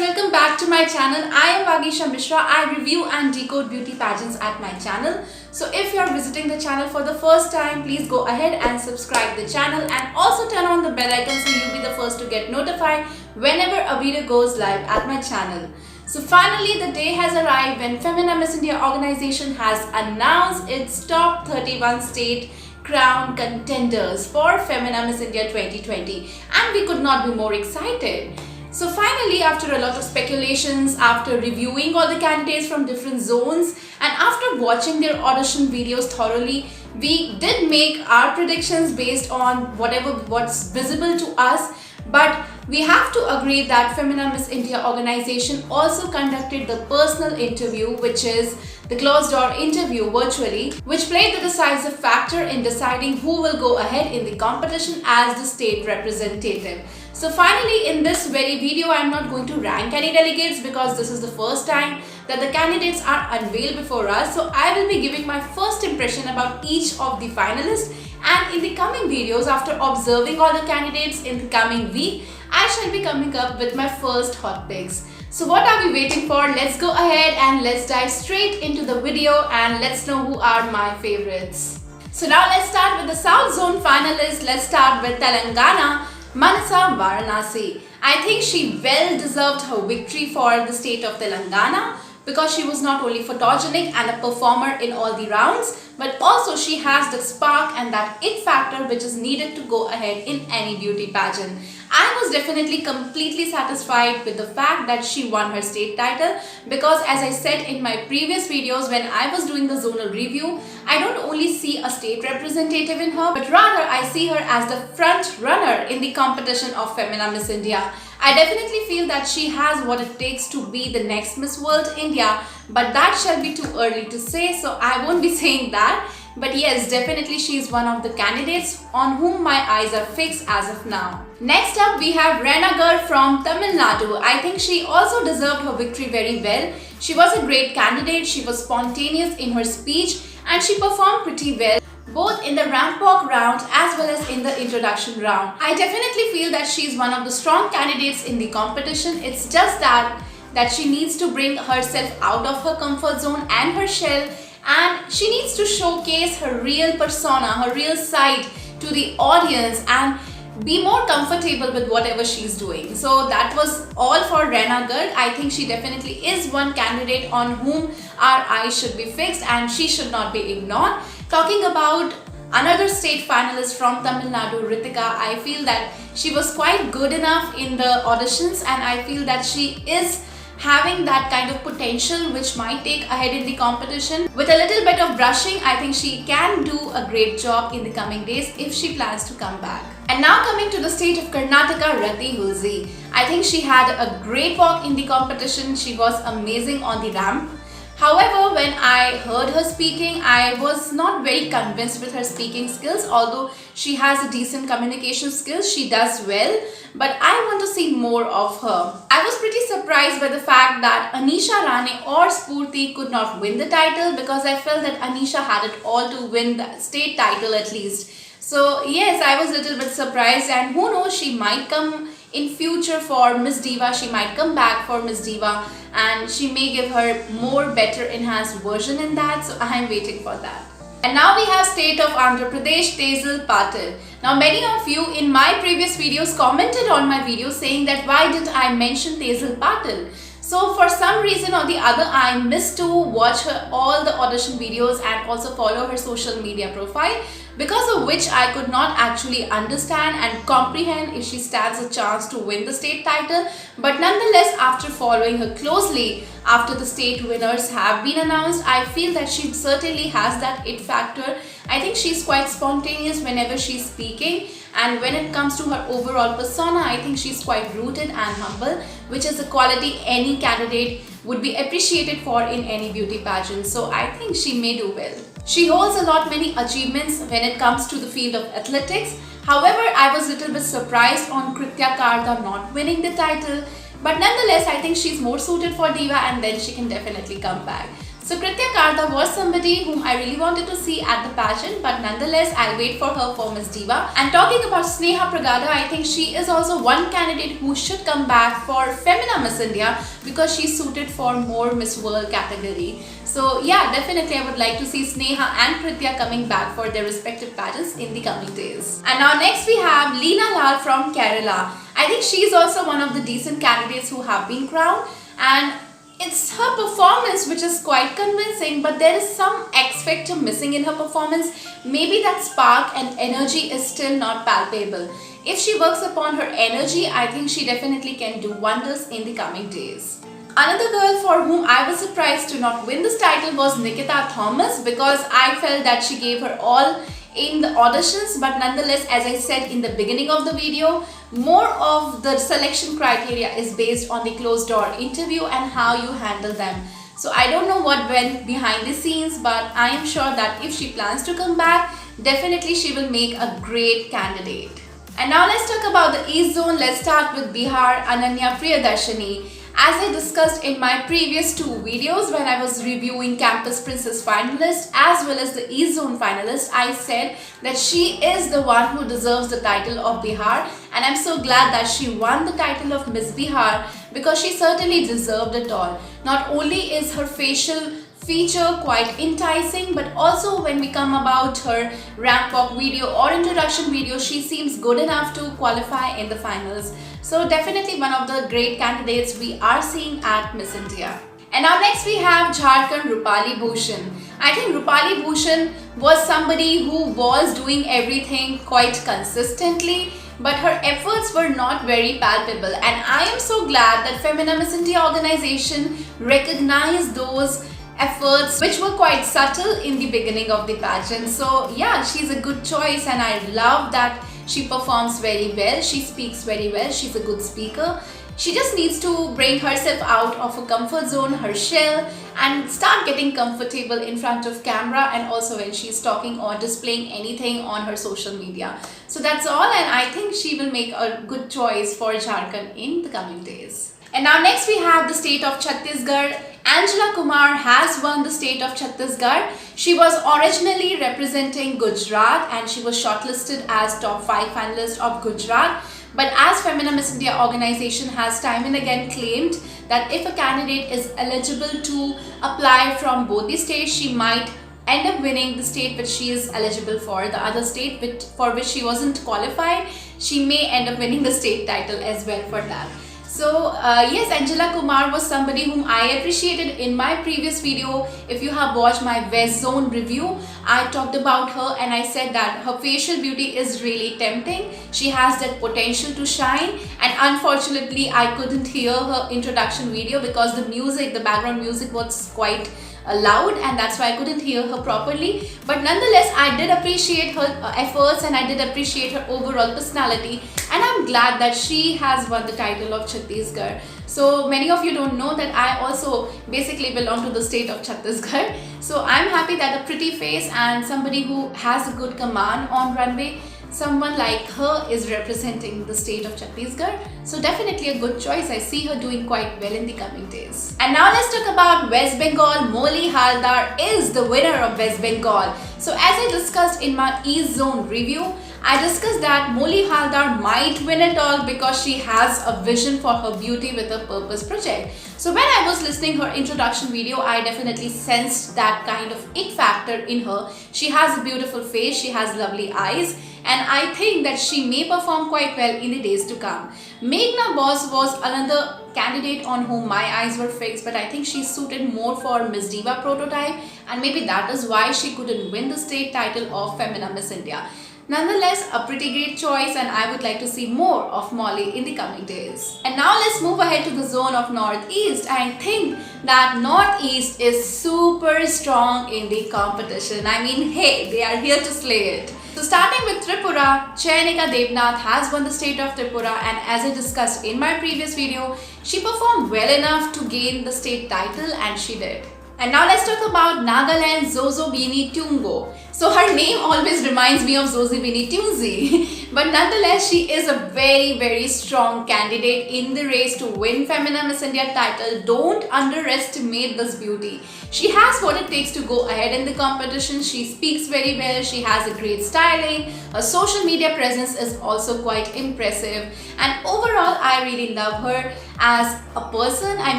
welcome back to my channel. I am Vagisha Mishra. I review and decode beauty pageants at my channel. So if you are visiting the channel for the first time, please go ahead and subscribe the channel and also turn on the bell icon so you'll be the first to get notified whenever a video goes live at my channel. So finally the day has arrived when Femina Miss India organization has announced its top 31 state crown contenders for Femina Miss India 2020, and we could not be more excited. So finally, after a lot of speculations, after reviewing all the candidates from different zones and after watching their audition videos thoroughly, we did make our predictions based on what's visible to us. But we have to agree that Femina Miss India organization also conducted the personal interview, which is the closed door interview virtually, which played the decisive factor in deciding who will go ahead in the competition as the state representative. So finally, in this very video, I'm not going to rank any delegates because this is the first time that the candidates are unveiled before us. So I will be giving my first impression about each of the finalists, and in the coming videos, after observing all the candidates in the coming week, I shall be coming up with my first hot picks. So what are we waiting for? Let's go ahead and let's dive straight into the video and let's know who are my favorites. So now let's start with the South Zone finalists. Let's start with Telangana, Manasa Varanasi. I think she well deserved her victory for the state of Telangana because she was not only photogenic and a performer in all the rounds, but also she has the spark and that it factor which is needed to go ahead in any beauty pageant. I was definitely completely satisfied with the fact that she won her state title because, as I said in my previous videos when I was doing the zonal review, I don't only see a state representative in her, but rather I see her as the front runner in the competition of Femina Miss India. I definitely feel that she has what it takes to be the next Miss World India, but that shall be too early to say, so I won't be saying that. But yes, definitely she is one of the candidates on whom my eyes are fixed as of now. Next up, we have Raina Garg from Tamil Nadu. I think she also deserved her victory very well. She was a great candidate, she was spontaneous in her speech and she performed pretty well, both in the ramp walk round as well as in the introduction round. I definitely feel that she is one of the strong candidates in the competition. It's just that she needs to bring herself out of her comfort zone and her shell, and she needs to showcase her real persona, her real side to the audience and be more comfortable with whatever she's doing. So that was all for Raina Garg. I think she definitely is one candidate on whom our eyes should be fixed and she should not be ignored. Talking about another state finalist from Tamil Nadu, Ritika, I feel that she was quite good enough in the auditions and I feel that she is having that kind of potential which might take ahead in the competition. With a little bit of brushing, I think she can do a great job in the coming days if she plans to come back. And now coming to the state of Karnataka, Rati Hulsi. I think she had a great walk in the competition. She was amazing on the ramp. However, when I heard her speaking, I was not very convinced with her speaking skills. Although she has a decent communication skills, she does well, but I want to see more of her. I was pretty surprised by the fact that Anisha Rane or Spurti could not win the title because I felt that Anisha had it all to win the state title at least. So yes, I was a little bit surprised, and who knows, she might come in future for Miss Diva. She might come back for Miss Diva and she may give her more better enhanced version in that, so I am waiting for that. And now we have state of Andhra Pradesh, Tezal Patil. Now many of you in my previous videos commented on my video saying that why didn't I mention Tezal Patil. So for some reason or the other, I missed to watch her all the audition videos and also follow her social media profile, because of which I could not actually understand and comprehend if she stands a chance to win the state title. But nonetheless, after following her closely, after the state winners have been announced, I feel that she certainly has that it factor. I think she's quite spontaneous whenever she's speaking, and when it comes to her overall persona, I think she's quite rooted and humble, which is a quality any candidate would be appreciated for in any beauty pageant. So I think she may do well. She holds a lot many achievements when it comes to the field of athletics. However, I was a little bit surprised on Kritya Karda not winning the title. But nonetheless, I think she's more suited for Diva and then she can definitely come back. So Kritya Karda was somebody whom I really wanted to see at the pageant, but nonetheless I'll wait for her for Miss Diva. And talking about Sneha Pragada, I think she is also one candidate who should come back for Femina Miss India because she's suited for more Miss World category. So yeah, definitely I would like to see Sneha and Kritya coming back for their respective pageants in the coming days. And now next we have Leena Lal from Kerala. I think she's also one of the decent candidates who have been crowned, and it's her performance which is quite convincing, but there is some X factor missing in her performance. Maybe that spark and energy is still not palpable. If she works upon her energy, I think she definitely can do wonders in the coming days. Another girl for whom I was surprised to not win this title was Nikita Thomas, because I felt that she gave her all in the auditions, but nonetheless, as I said in the beginning of the video, more of the selection criteria is based on the closed door interview and how you handle them. So I don't know what went behind the scenes, but I am sure that if she plans to come back, definitely she will make a great candidate. And now let's talk about the East Zone. Let's start with Bihar, Ananya Priyadarshini. As I discussed in my previous two videos when I was reviewing Campus Princess finalist as well as the East Zone finalist, I said that she is the one who deserves the title of Bihar, and I'm so glad that she won the title of Miss Bihar because she certainly deserved it all. Not only is her facial feature quite enticing, but also when we come about her ramp walk video or introduction video, she seems good enough to qualify in the finals. So definitely one of the great candidates we are seeing at Miss India. And now next we have Jharkhand Rupali Bhushan. I think Rupali Bhushan was somebody who was doing everything quite consistently, but her efforts were not very palpable, and I am so glad that Femina Miss India organization recognized those efforts which were quite subtle in the beginning of the pageant. So yeah, she's a good choice, and I love that she performs very well, she speaks very well, she's a good speaker. She just needs to bring herself out of her comfort zone, her shell, and start getting comfortable in front of camera, and also when she's talking or displaying anything on her social media. So that's all, and I think she will make a good choice for Jharkhand in the coming days. And now next we have the state of Chhattisgarh. Angela Kumar has won the state of Chhattisgarh. She was originally representing Gujarat and she was shortlisted as top 5 finalist of Gujarat. But as Femina Miss India organization has time and again claimed that if a candidate is eligible to apply from both the states, she might end up winning the state which she is eligible for. The other state for which she wasn't qualified, she may end up winning the state title as well for that. So yes, Angela Kumar was somebody whom I appreciated in my previous video. If you have watched my West Zone review, I talked about her and I said that her facial beauty is really tempting. She has that potential to shine, and unfortunately I couldn't hear her introduction video because the music, the background music was quite loud, and that's why I couldn't hear her properly. But nonetheless, I did appreciate her efforts and I did appreciate her overall personality, and I'm glad that she has won the title of Chhattisgarh. So many of you don't know that I also basically belong to the state of Chhattisgarh. So I'm happy that a pretty face and somebody who has a good command on runway, someone like her is representing the state of Chhattisgarh. So definitely a good choice. I see her doing quite well in the coming days. And now let's talk about West Bengal. Molly Haldar is the winner of West Bengal. So as I discussed in my East Zone review, I discussed that Molly Haldar might win it all because she has a vision for her Beauty with a Purpose project. So when I was listening her introduction video, I definitely sensed that kind of it factor in her. She has a beautiful face, she has lovely eyes, and I think that she may perform quite well in the days to come. Meghna Bose was another candidate on whom my eyes were fixed, but I think she's suited more for Miss Diva prototype, and maybe that is why she couldn't win the state title of Femina Miss India. Nonetheless, a pretty great choice, and I would like to see more of Molly in the coming days. And now let's move ahead to the zone of Northeast. I think that Northeast is super strong in the competition. I mean, hey, they are here to slay it. So starting with Tripura, Chaynika Devnath has won the state of Tripura, and as I discussed in my previous video, she performed well enough to gain the state title, and she did. And now let's talk about Nagaland Zozobini Tungo. So her name always reminds me of Zozibini Tunzi. But nonetheless, she is a very strong candidate in the race to win Femina Miss India title. Don't underestimate this beauty. She has what it takes to go ahead in the competition. She speaks very well. She has a great styling. Her social media presence is also quite impressive. And overall, I really love her as a person. I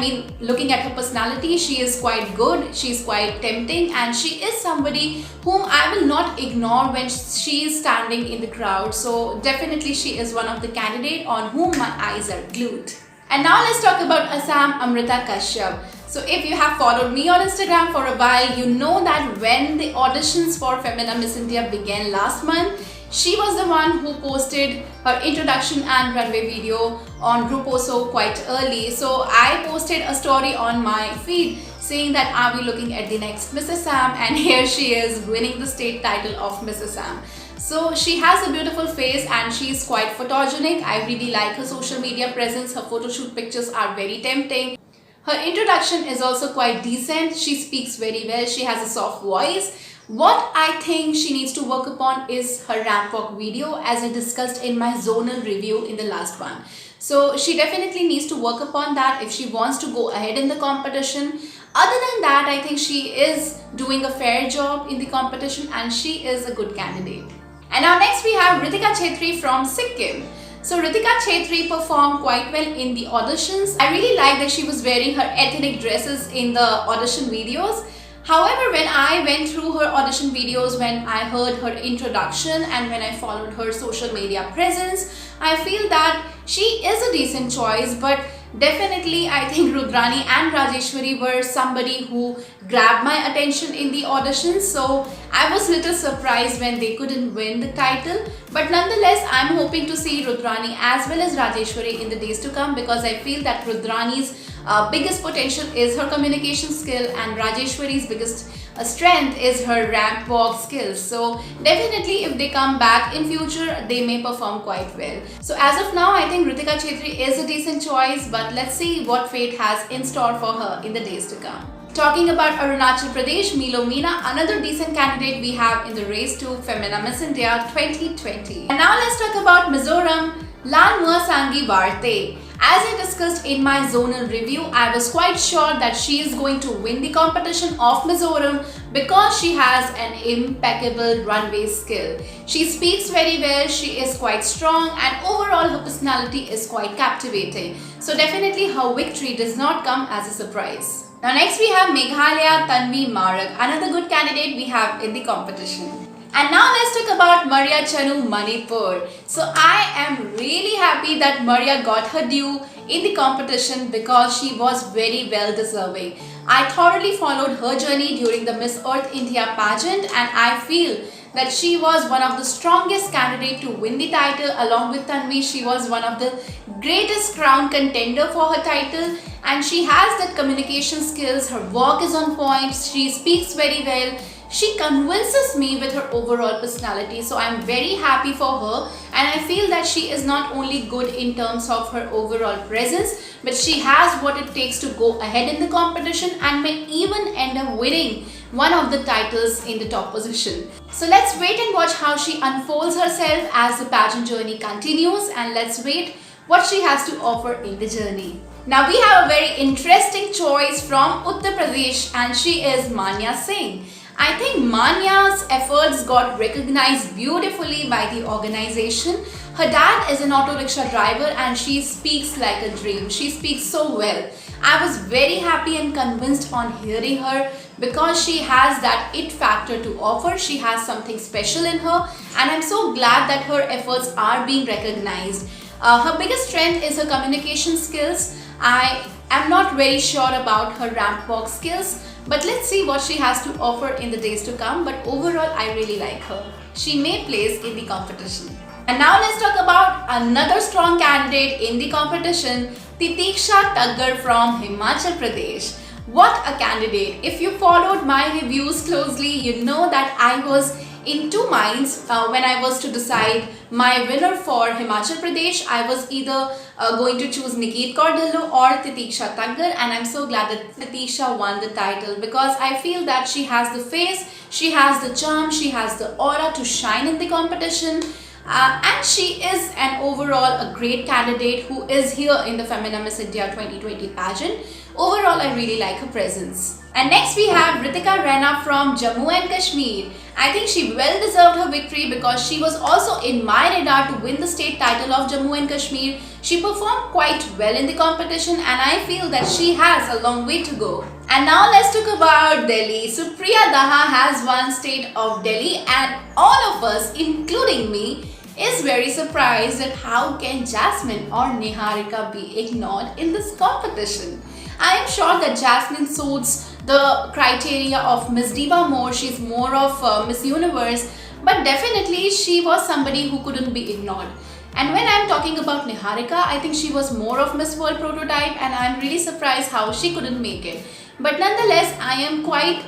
mean, looking at her personality, she is quite good. She's quite tempting, and she is somebody whom I will not ignore when she is standing in the crowd. So definitely she is one of the candidates on whom my eyes are glued. And now let's talk about Assam Amrita Kashyap. So if you have followed me on Instagram for a while, you know that when the auditions for Femina Miss India began last month, she was the one who posted her introduction and runway video on Gruposo quite early. So I posted a story on my feed saying that are we looking at the next Miss Assam, and here she is winning the state title of Miss Assam. So she has a beautiful face and she is quite photogenic. I really like her social media presence. Her photo shoot pictures are very tempting. Her introduction is also quite decent. She speaks very well. She has a soft voice. What I think she needs to work upon is her ramp walk video, as I discussed in my zonal review in the last one. So she definitely needs to work upon that if she wants to go ahead in the competition. Other than that, I think she is doing a fair job in the competition and she is a good candidate. And now next we have Ritika Chhetri from Sikkim. So Ritika Chhetri performed quite well in the auditions. I really like that she was wearing her ethnic dresses in the audition videos. However, when I went through her audition videos, when I heard her introduction and when I followed her social media presence, I feel that she is a decent choice, but definitely I think Rudrani and Rajeshwari were somebody who grabbed my attention in the auditions. So I was little surprised when they couldn't win the title. But nonetheless, I'm hoping to see Rudrani as well as Rajeshwari in the days to come, because I feel that Rudrani's biggest potential is her communication skill and Rajeshwari's biggest strength is her ramp walk skills. So definitely if they come back in future, they may perform quite well. So as of now, I think Ritika Chhetri is a decent choice, but let's see what fate has in store for her in the days to come. Talking about Arunachal Pradesh, Milo Meena, another decent candidate we have in the race to Femina Miss India 2020. And now let's talk about Mizoram, Lalmua Sangi Varte. As I discussed in my zonal review, I was quite sure that she is going to win the competition of Mizoram because she has an impeccable runway skill. She speaks very well, she is quite strong, and overall her personality is quite captivating. So definitely her victory does not come as a surprise. Now next we have Meghalaya Tanvi Marag, another good candidate we have in the competition. And now let's talk about Maria Chanu Manipur. So I am really happy that Maria got her due in the competition because she was very well deserving. I thoroughly followed her journey during the Miss Earth India pageant, and I feel that she was one of the strongest candidates to win the title. Along with Tanvi, she was one of the greatest crown contender for her title, and she has that communication skills. Her walk is on point, she speaks very well. She convinces me with her overall personality, so I'm very happy for her, and I feel that she is not only good in terms of her overall presence, but she has what it takes to go ahead in the competition and may even end up winning one of the titles in the top position. So let's wait and watch how she unfolds herself as the pageant journey continues, and let's wait what she has to offer in the journey. Now we have a very interesting choice from Uttar Pradesh, and she is Manya Singh. I think Manya's efforts got recognized beautifully by the organization. Her dad is an auto rickshaw driver and she speaks like a dream. She speaks so well. I was very happy and convinced on hearing her because she has that it factor to offer. She has something special in her, and I'm so glad that her efforts are being recognized. Her biggest strength is her communication skills. I am not very sure about her ramp walk skills, but let's see what she has to offer in the days to come. But overall, I really like her. She may place in the competition. And now let's talk about another strong candidate in the competition, Titiksha Taggar from Himachal Pradesh. What a candidate! If you followed my reviews closely, you know that I was in two minds when I was to decide my winner for Himachal Pradesh. I was either going to choose Nikit Kaur Dhillon or Titiksha Taggar, and I'm so glad that Titiksha won the title because I feel that she has the face, she has the charm, she has the aura to shine in the competition. And she is an overall a great candidate who is here in the Femina Miss India 2020 pageant. Overall, I really like her presence. And next we have Ritika Raina from Jammu and Kashmir. I think she well deserved her victory because she was also in my radar to win the state title of Jammu and Kashmir. She performed quite well in the competition and I feel that she has a long way to go. And now let's talk about Delhi. Supriya Daha has won state of Delhi and all of us, including me, is very surprised at how can Jasmine or Niharika be ignored in this competition. I am sure that Jasmine suits the criteria of Miss Diva more. She's more of Miss Universe, but definitely she was somebody who couldn't be ignored. And when I'm talking about Niharika, I think she was more of Miss World prototype and I'm really surprised how she couldn't make it. But nonetheless, I am quite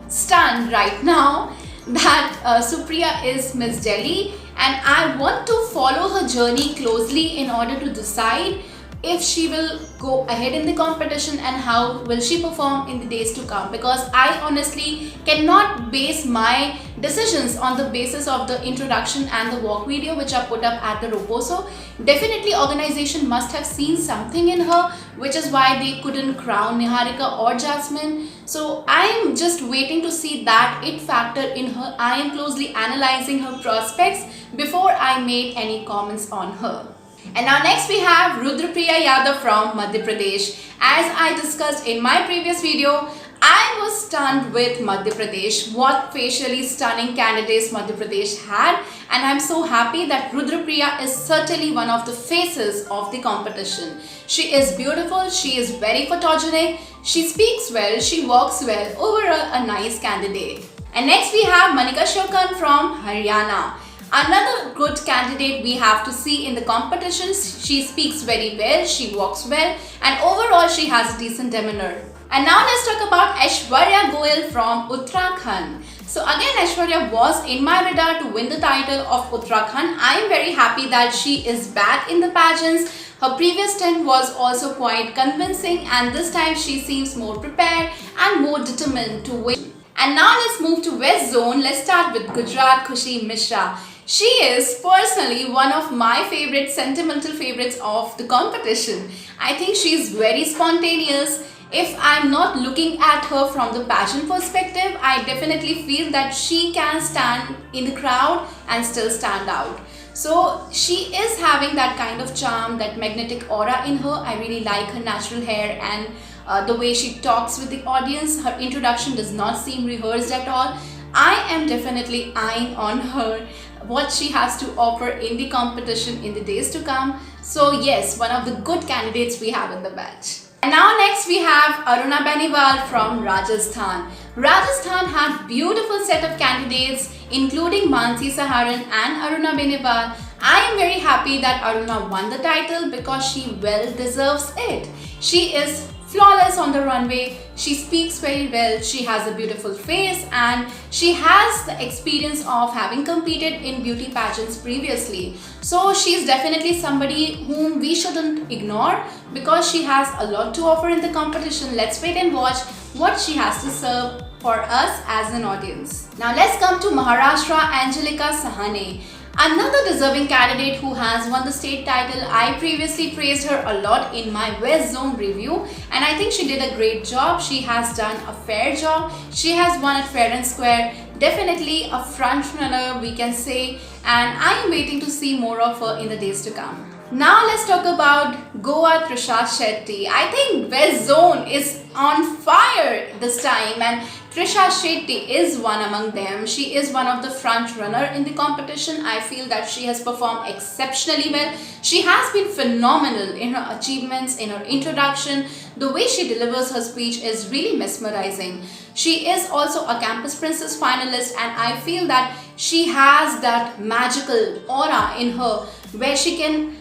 stunned right now that Supriya is Miss Delhi and I want to follow her journey closely in order to decide if she will go ahead in the competition and how will she perform in the days to come, because I honestly cannot base my decisions on the basis of the introduction and the walk video which are put up at the Roposo. Definitely organization must have seen something in her, which is why they couldn't crown Niharika or Jasmine. So I am just waiting to see that it factor in her. I am closely analyzing her prospects before I make any comments on her. And now next we have Rudrapriya Yadav from Madhya Pradesh. As I discussed in my previous video, I was stunned with Madhya Pradesh, what facially stunning candidates Madhya Pradesh had, and I'm so happy that Rudrapriya is certainly one of the faces of the competition. She is beautiful, she is very photogenic, she speaks well, she walks well, overall a nice candidate. And next we have Manika Shokan from Haryana. Another good candidate we have to see in the competitions. She speaks very well, she walks well, and overall she has a decent demeanor. And now let's talk about Aishwarya Goyal from Uttarakhand. So again, Aishwarya was in my radar to win the title of Uttarakhand. I am very happy that she is back in the pageants. Her previous stint was also quite convincing and this time she seems more prepared and more determined to win. And now let's move to West Zone. Let's start with Gujarat Khushi Mishra. She is personally one of my favorite sentimental favorites of the competition. I think she is very spontaneous. If I'm not looking at her from the pageant perspective, I definitely feel that she can stand in the crowd and still stand out. So she is having that kind of charm, that magnetic aura in her. I really like her natural hair and the way she talks with the audience. Her introduction does not seem rehearsed at all. I am definitely eyeing on her, what she has to offer in the competition in the days to come. So yes, one of the good candidates we have in the batch. And now next we have Aruna Beniwal from Rajasthan. Rajasthan had beautiful set of candidates including Mansi Saharan and Aruna Beniwal. I am very happy that Aruna won the title because she well deserves it. She is flawless on the runway, she speaks very well, she has a beautiful face and she has the experience of having competed in beauty pageants previously. So she is definitely somebody whom we shouldn't ignore because she has a lot to offer in the competition. Let's wait and watch what she has to serve for us as an audience. Now let's come to Maharashtra, Angelika Sahane. Another deserving candidate who has won the state title. I previously praised her a lot in my West Zone review and I think she did a great job. She has done a fair job. She has won at fair and square. Definitely a front runner we can say, and I am waiting to see more of her in the days to come. Now let's talk about Goa Trisha Shetty. I think West Zone is on fire this time and Trisha Shetty is one among them. She is one of the front runner in the competition. I feel that she has performed exceptionally well. She has been phenomenal in her achievements, in her introduction. The way she delivers her speech is really mesmerizing. She is also a Campus Princess finalist and I feel that she has that magical aura in her where she can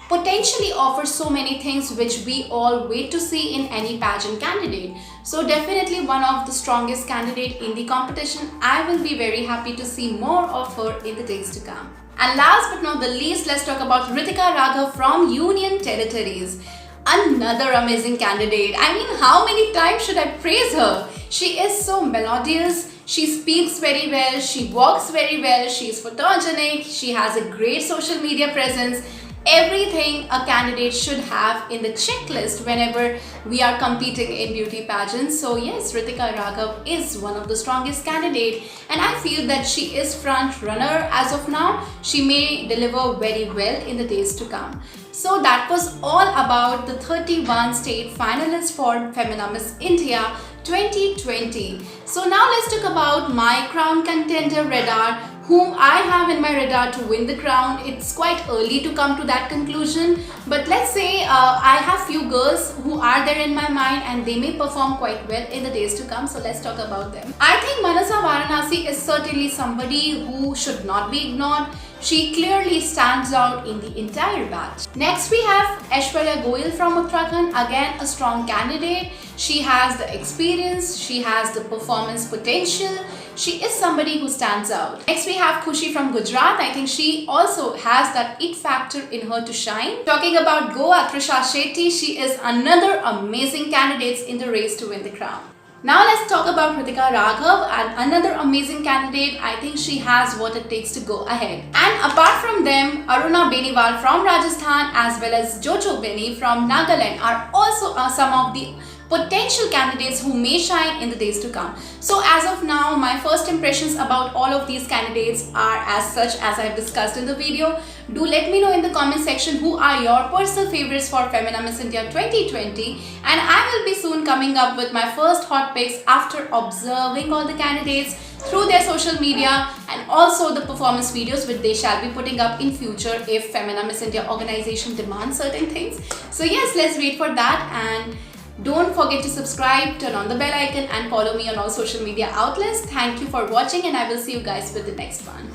potentially offer so many things which we all wait to see in any pageant candidate. So definitely one of the strongest candidate in the competition. I will be very happy to see more of her in the days to come. And last but not the least, let's talk about Ritika Raghav from Union Territories. Another amazing candidate. I mean, how many times should I praise her? She is so melodious. She speaks very well, she walks very well, she is photogenic, she has a great social media presence. Everything a candidate should have in the checklist whenever we are competing in beauty pageants. So yes, Ritika Raghav is one of the strongest candidate, and I feel that she is front runner as of now. She may deliver very well in the days to come. So that was all about the 31 state finalists for Femina Miss India 2020. So now let's talk about my crown contender radar, whom I have in my radar to win the crown. It's quite early to come to that conclusion, but let's say I have few girls who are there in my mind and they may perform quite well in the days to come. So let's talk about them. I think Manasa Varanasi is certainly somebody who should not be ignored. She clearly stands out in the entire batch. Next we have Aishwarya Goyal from Uttarakhand, again a strong candidate. She has the experience, she has the performance potential. She is somebody who stands out. Next we have Khushi from Gujarat. I think she also has that it factor in her to shine. Talking about Goa, Trisha Shetty, she is another amazing candidate in the race to win the crown. Now let's talk about Ritika Raghav, and another amazing candidate. I think she has what it takes to go ahead. And apart from them, Aruna Beniwal from Rajasthan as well as Jojo Beni from Nagaland are also some of the potential candidates who may shine in the days to come. So as of now, my first impressions about all of these candidates are as such as I have discussed in the video. Do let me know in the comment section who are your personal favorites for Femina Miss India 2020, and I will be soon coming up with my first hot picks after observing all the candidates through their social media and also the performance videos which they shall be putting up in future if Femina Miss India organization demands certain things. So yes, let's wait for that, and don't forget to subscribe, turn on the bell icon and follow me on all social media outlets. Thank you for watching, and I will see you guys with the next one.